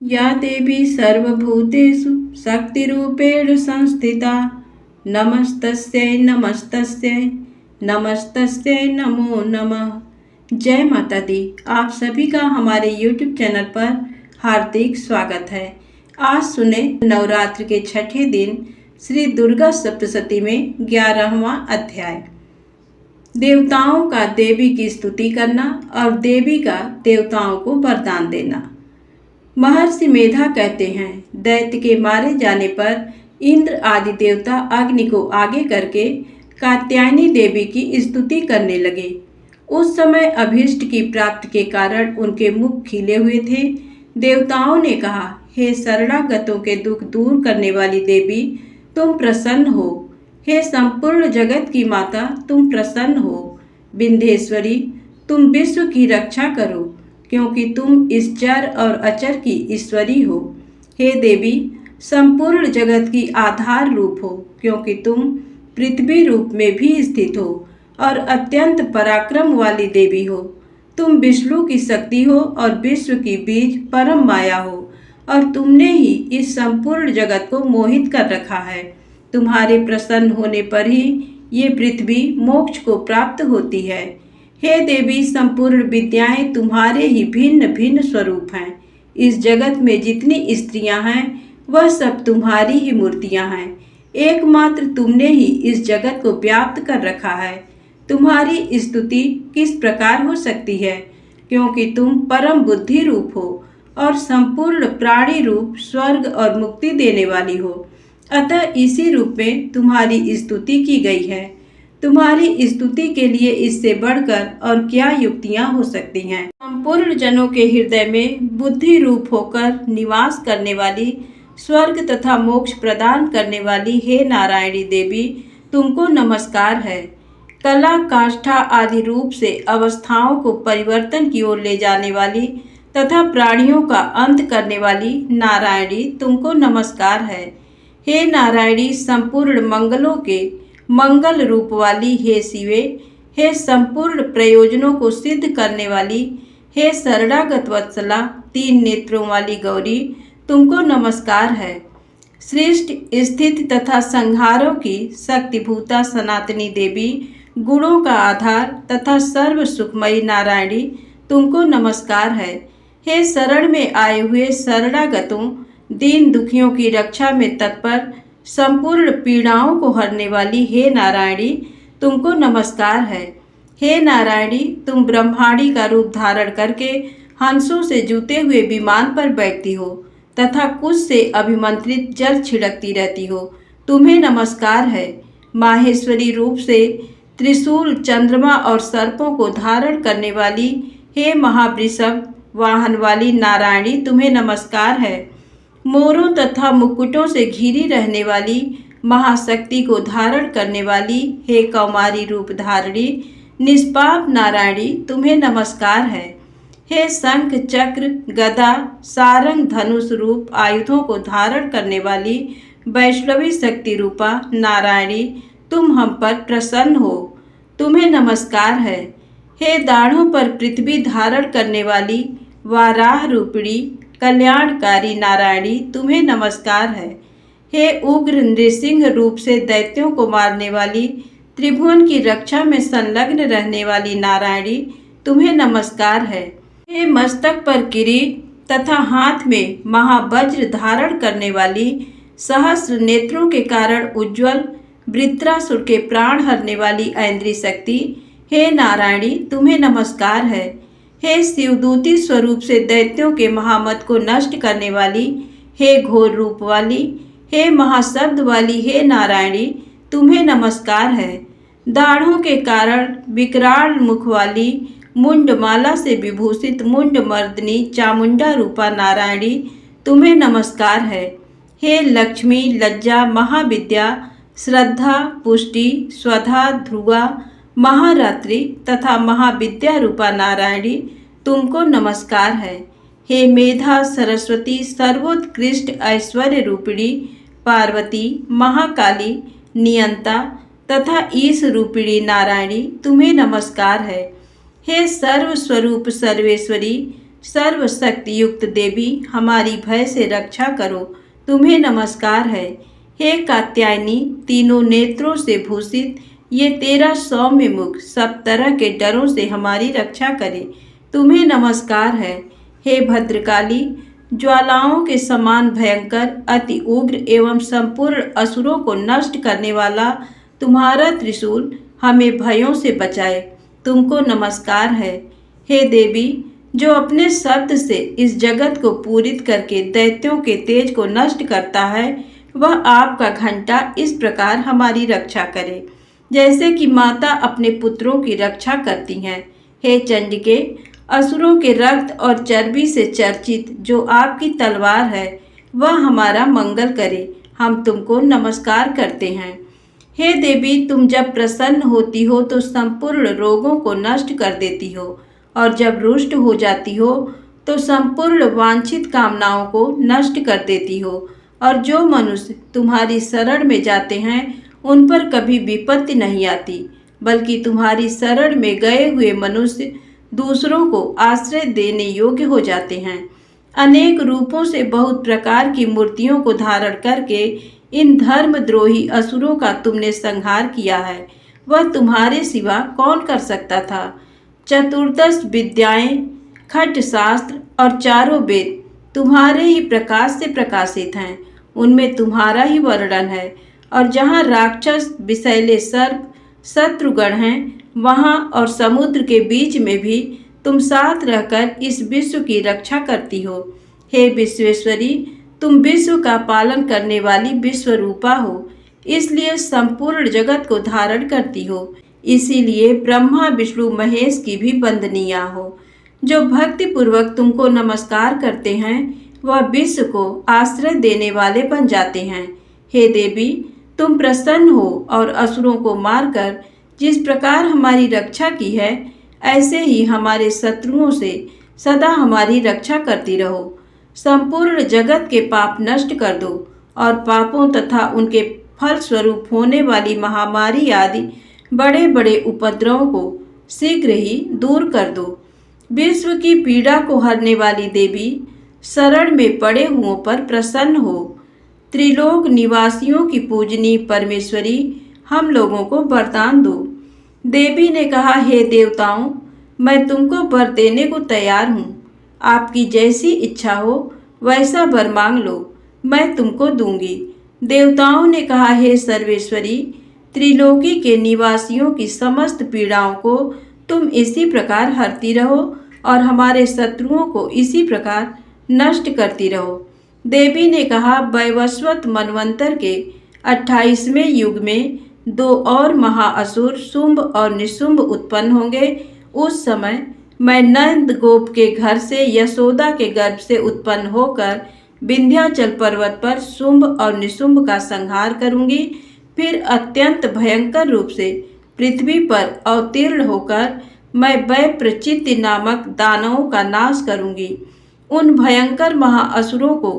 या देवी सर्वभूतेषु शक्तिरूपेण संस्थिता नमस्तस्यै नमस्तस्यै नमस्तस्यै नमो नमः। जय माता दी। आप सभी का हमारे YouTube चैनल पर हार्दिक स्वागत है। आज सुने नवरात्र के छठे दिन श्री दुर्गा सप्तशती में 11वां अध्याय। देवताओं का देवी की स्तुति करना और देवी का देवताओं को वरदान देना। महर्षि मेधा कहते हैं, दैत्य के मारे जाने पर इंद्र आदि देवता अग्नि को आगे करके कात्यायनी देवी की स्तुति करने लगे। उस समय अभीष्ट की प्राप्ति के कारण उनके मुख खिले हुए थे। देवताओं ने कहा, हे शरणागतों के दुख दूर करने वाली देवी, तुम प्रसन्न हो। हे संपूर्ण जगत की माता, तुम प्रसन्न हो। विंध्येश्वरी, तुम विश्व की रक्षा करो, क्योंकि तुम इस चर और अचर की ईश्वरी हो। हे देवी, संपूर्ण जगत की आधार रूप हो, क्योंकि तुम पृथ्वी रूप में भी स्थित हो और अत्यंत पराक्रम वाली देवी हो। तुम विष्णु की शक्ति हो और विश्व की बीज परम माया हो, और तुमने ही इस संपूर्ण जगत को मोहित कर रखा है। तुम्हारे प्रसन्न होने पर ही ये पृथ्वी मोक्ष को प्राप्त होती है। हे देवी, संपूर्ण विद्याएं तुम्हारे ही भिन्न भिन्न स्वरूप हैं। इस जगत में जितनी स्त्रियां हैं वह सब तुम्हारी ही मूर्तियां हैं। एकमात्र तुमने ही इस जगत को व्याप्त कर रखा है। तुम्हारी स्तुति किस प्रकार हो सकती है, क्योंकि तुम परम बुद्धि रूप हो और संपूर्ण प्राणी रूप स्वर्ग और मुक्ति देने वाली हो। अतः इसी रूप में तुम्हारी स्तुति की गई है। तुम्हारी स्तुति के लिए इससे बढ़कर और क्या युक्तियां हो सकती हैं। संपूर्ण जनों के हृदय में बुद्धि रूप होकर निवास करने वाली, स्वर्ग तथा मोक्ष प्रदान करने वाली हे नारायणी देवी, तुमको नमस्कार है। कला, काष्ठा आदि रूप से अवस्थाओं को परिवर्तन की ओर ले जाने वाली तथा प्राणियों का अंत करने वाली नारायणी, तुमको नमस्कार है। हे नारायणी, संपूर्ण मंगलों के मंगल रूप वाली हे शिवे, हे संपूर्ण प्रयोजनों को सिद्ध करने वाली हे शरणागत वत्सला, तीन नेत्रों वाली गौरी, तुमको नमस्कार है। सृष्टि, स्थिति तथा संहारों की शक्तिभूता सनातनी देवी, गुणों का आधार तथा सर्व सुखमयी नारायणी, तुमको नमस्कार है। हे शरण में आए हुए शरणागतों, दीन दुखियों की रक्षा में तत्पर, संपूर्ण पीड़ाओं को हरने वाली हे नारायणी, तुमको नमस्कार है। हे नारायणी, तुम ब्रह्माणी का रूप धारण करके हंसों से जुते हुए विमान पर बैठती हो तथा कुश से अभिमंत्रित जल छिड़कती रहती हो, तुम्हें नमस्कार है। माहेश्वरी रूप से त्रिशूल, चंद्रमा और सर्पों को धारण करने वाली हे महावृषभ वाहन वाली नारायणी, तुम्हें नमस्कार है। मोरों तथा मुकुटों से घिरी रहने वाली महाशक्ति को धारण करने वाली हे कौमारी रूप धारणी निष्पाप नारायणी, तुम्हें नमस्कार है। हे शंख, चक्र, गदा, सारंग, धनुष रूप आयुधों को धारण करने वाली वैष्णवी शक्ति रूपा नारायणी, तुम हम पर प्रसन्न हो, तुम्हें नमस्कार है। हे दाढ़ों पर पृथ्वी धारण करने वाली वाराह रूपिणी कल्याणकारी नारायणी, तुम्हें नमस्कार है। हे उग्र नृसिंह रूप से दैत्यों को मारने वाली, त्रिभुवन की रक्षा में संलग्न रहने वाली नारायणी, तुम्हें नमस्कार है। हे मस्तक पर किरीट तथा हाथ में महावज्र धारण करने वाली, सहस्र नेत्रों के कारण उज्ज्वल, वृत्रासुर के प्राण हरने वाली ऐन्द्री शक्ति, हे नारायणी, तुम्हें नमस्कार है। हे शिवदूती स्वरूप से दैत्यों के महामत को नष्ट करने वाली, हे घोर रूप वाली, हे महाशब्द वाली हे नारायणी, तुम्हें नमस्कार है। दाढ़ों के कारण विकराल मुख वाली, मुंडमाला से विभूषित मुंड मर्दनी चामुंडा रूपा नारायणी, तुम्हें नमस्कार है। हे लक्ष्मी, लज्जा, महाविद्या, श्रद्धा, पुष्टि, स्वधा, ध्रुवा, महारात्रि तथा महाविद्या रूपा नारायणी, तुमको नमस्कार है। हे मेधा, सरस्वती, सर्वोत्कृष्ट ऐश्वर्य रूपिणी पार्वती, महाकाली, नियंता तथा ईश रूपिणी नारायणी, तुम्हें नमस्कार है। हे सर्व स्वरूप सर्वेश्वरी, सर्वशक्ति युक्त देवी हमारी भय से रक्षा करो, तुम्हें नमस्कार है। हे कात्यायनी, तीनों नेत्रों से भूषित ये तेरा सौम्य मुख सब तरह के डरों से हमारी रक्षा करे, तुम्हें नमस्कार है। हे भद्रकाली, ज्वालाओं के समान भयंकर, अति उग्र एवं संपूर्ण असुरों को नष्ट करने वाला तुम्हारा त्रिशूल हमें भयों से बचाए, तुमको नमस्कार है। हे देवी, जो अपने शब्द से इस जगत को पूरित करके दैत्यों के तेज को नष्ट करता है, वह आपका घंटा इस प्रकार हमारी रक्षा करे जैसे कि माता अपने पुत्रों की रक्षा करती हैं। हे चंडिके, असुरों के रक्त और चर्बी से चर्चित जो आपकी तलवार है वह हमारा मंगल करे, हम तुमको नमस्कार करते हैं। हे देवी, तुम जब प्रसन्न होती हो तो संपूर्ण रोगों को नष्ट कर देती हो, और जब रुष्ट हो जाती हो तो संपूर्ण वांछित कामनाओं को नष्ट कर देती हो, और जो मनुष्य तुम्हारी शरण में जाते हैं उन पर कभी विपत्ति नहीं आती, बल्कि तुम्हारी शरण में गए हुए मनुष्य दूसरों को आश्रय देने योग्य हो जाते हैं। अनेक रूपों से बहुत प्रकार की मूर्तियों को धारण करके इन धर्मद्रोही असुरों का तुमने संहार किया है, वह तुम्हारे सिवा कौन कर सकता था। चतुर्दश विद्याएं, खट शास्त्र और चारों वेद तुम्हारे ही प्रकाश से प्रकाशित हैं, उनमें तुम्हारा ही वर्णन है। और जहाँ राक्षस, विषैले सर्प, शत्रुगण हैं, वहाँ और समुद्र के बीच में भी तुम साथ रहकर इस विश्व की रक्षा करती हो। हे विश्वेश्वरी, तुम विश्व का पालन करने वाली विश्वरूपा हो, इसलिए संपूर्ण जगत को धारण करती हो, इसीलिए ब्रह्मा विष्णु महेश की भी वंदनीया हो। जो भक्ति पूर्वक तुमको नमस्कार करते हैं वह विश्व को आश्रय देने वाले बन जाते हैं। हे देवी, तुम प्रसन्न हो और असुरों को मारकर जिस प्रकार हमारी रक्षा की है, ऐसे ही हमारे शत्रुओं से सदा हमारी रक्षा करती रहो। संपूर्ण जगत के पाप नष्ट कर दो और पापों तथा उनके फल स्वरूप होने वाली महामारी आदि बड़े बड़े उपद्रवों को शीघ्र ही दूर कर दो। विश्व की पीड़ा को हरने वाली देवी, शरण में पड़े हुओं पर प्रसन्न हो। त्रिलोक निवासियों की पूजनी परमेश्वरी, हम लोगों को वरदान दो। देवी ने कहा, हे देवताओं, मैं तुमको वर देने को तैयार हूँ। आपकी जैसी इच्छा हो वैसा वर मांग लो, मैं तुमको दूंगी। देवताओं ने कहा, हे सर्वेश्वरी, त्रिलोकी के निवासियों की समस्त पीड़ाओं को तुम इसी प्रकार हरती रहो और हमारे शत्रुओं को इसी प्रकार नष्ट करती रहो। देवी ने कहा, वैवस्वत मनवंतर के 28वें युग में 2 और महाअसुर शुंभ और निशुंभ उत्पन्न होंगे। उस समय मैं नंद गोप के घर से यशोदा के गर्भ से उत्पन्न होकर विंध्याचल पर्वत पर शुंभ और निशुंभ का संहार करूंगी। फिर अत्यंत भयंकर रूप से पृथ्वी पर अवतीर्ण होकर मैं वैप्रचित्ति नामक दानवों का नाश करूंगी। उन भयंकर महाअसुरों को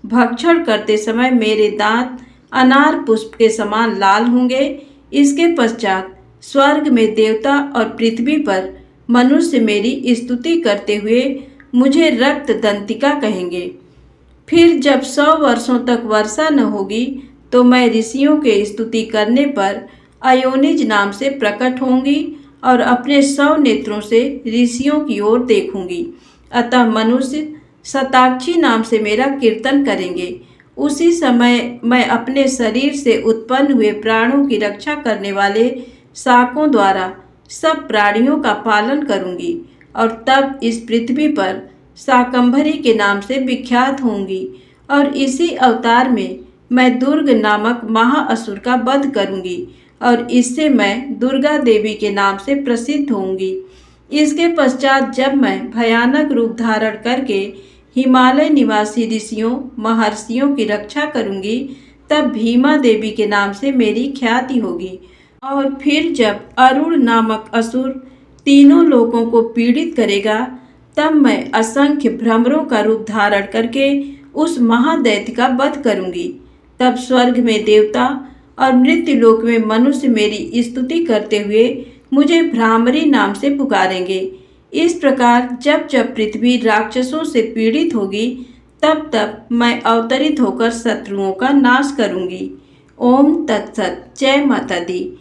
भक्षण करते समय मेरे दांत अनार पुष्प के समान लाल होंगे। इसके पश्चात स्वर्ग में देवता और पृथ्वी पर मनुष्य मेरी स्तुति करते हुए मुझे रक्त दंतिका कहेंगे। फिर जब 100 वर्षों तक वर्षा न होगी तो मैं ऋषियों के स्तुति करने पर अयोनिज नाम से प्रकट होंगी और अपने 100 नेत्रों से ऋषियों की ओर देखूंगी। अतः मनुष्य शताक्षी नाम से मेरा कीर्तन करेंगे। उसी समय मैं अपने शरीर से उत्पन्न हुए प्राणों की रक्षा करने वाले शाकों द्वारा सब प्राणियों का पालन करूंगी और तब इस पृथ्वी पर शाकंभरी के नाम से विख्यात होंगी। और इसी अवतार में मैं दुर्ग नामक महाअसुर का वध करूंगी और इससे मैं दुर्गा देवी के नाम से प्रसिद्ध होंगी। इसके पश्चात जब मैं भयानक रूप धारण करके हिमालय निवासी ऋषियों महर्षियों की रक्षा करूंगी, तब भीमा देवी के नाम से मेरी ख्याति होगी। और फिर जब अरुण नामक असुर तीनों लोगों को पीड़ित करेगा, तब मैं असंख्य भ्रमरों का रूप धारण करके उस महादैत्य का वध करूंगी। तब स्वर्ग में देवता और मृत्यु लोक में मनुष्य मेरी स्तुति करते हुए मुझे भ्रामरी नाम से पुकारेंगे। इस प्रकार जब जब पृथ्वी राक्षसों से पीड़ित होगी तब तब मैं अवतरित होकर शत्रुओं का नाश करूंगी। ओम तत्सत। जय माता दी।